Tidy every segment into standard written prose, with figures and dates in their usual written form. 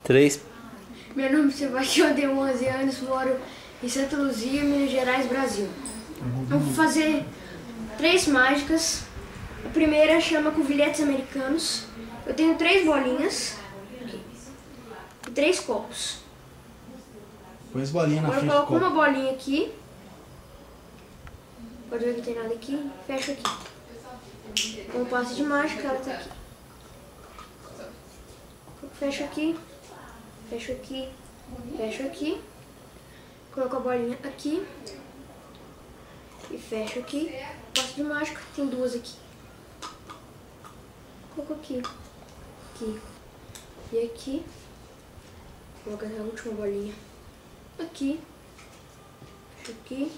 3. Meu nome é Sebastião, tenho 11 anos, moro em Santa Luzia, Minas Gerais, Brasil. Eu vou fazer 3 mágicas. A primeira chama Covilhetes Americanos. Eu tenho 3 bolinhas e 3 copos. Põe as bolinhas na frente do Agora eu coloco copo. uma bolinha aqui. Pode ver que tem nada aqui. Fecho aqui. Com o passe de mágica, ela tá aqui. Fecho aqui. Fecho aqui. Fecho aqui. Coloco a bolinha aqui. E fecho aqui. Passe de mágica. Tem 2 aqui. Coloco aqui. Aqui. E aqui. Coloco essa última bolinha aqui. Fecho aqui.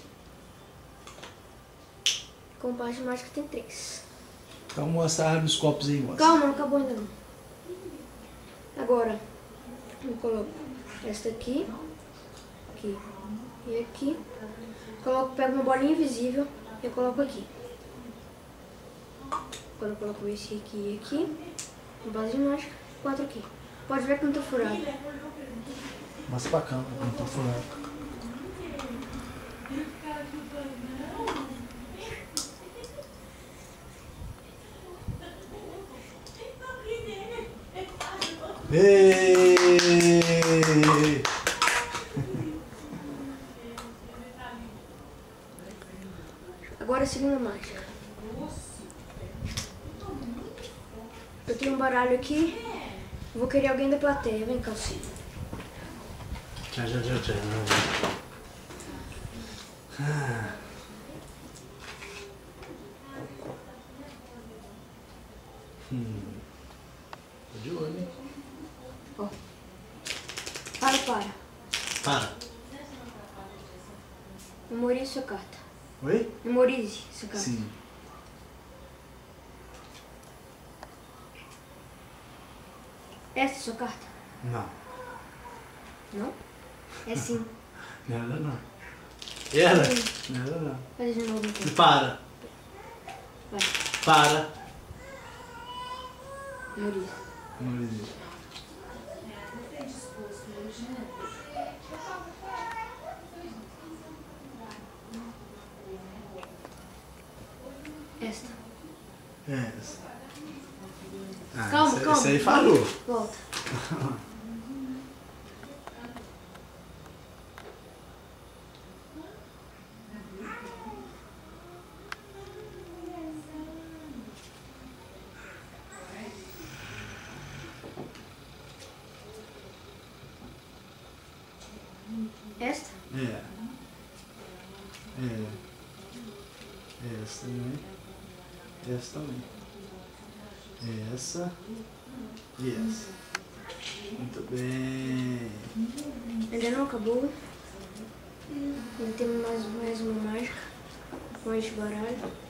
Com passe de mágica tem 3. Então mostra, abre os copos aí, moça. Calma, não acabou ainda não. Agora, eu coloco esta aqui, aqui e aqui. Pego uma bolinha invisível e eu coloco aqui. Agora eu coloco esse aqui e aqui. Com base de mágica, 4 aqui. Pode ver que não tá furado. Mostra pra câmera, não tá furado. Ei! Agora a segunda mágica. Eu tenho um baralho aqui. Vou querer alguém da plateia. Vem cá, você. Tchau. Tô de olho, hein? Ó. Para. Memorize sua carta. Oi? Memorize sua carta. Sim. Essa é sua carta? Não. Não? É sim. Não era não. Era? Sim. Não era não. Faz de novo então. Para. Vai. Para. Memorize. Não existe. Esta. Essa. Ah, Calma. Esse aí falou. Volta. Esta? Essa também. Essa também. Essa. E essa. Muito bem. Ainda não acabou. Ainda temos mais uma mágica com este baralho.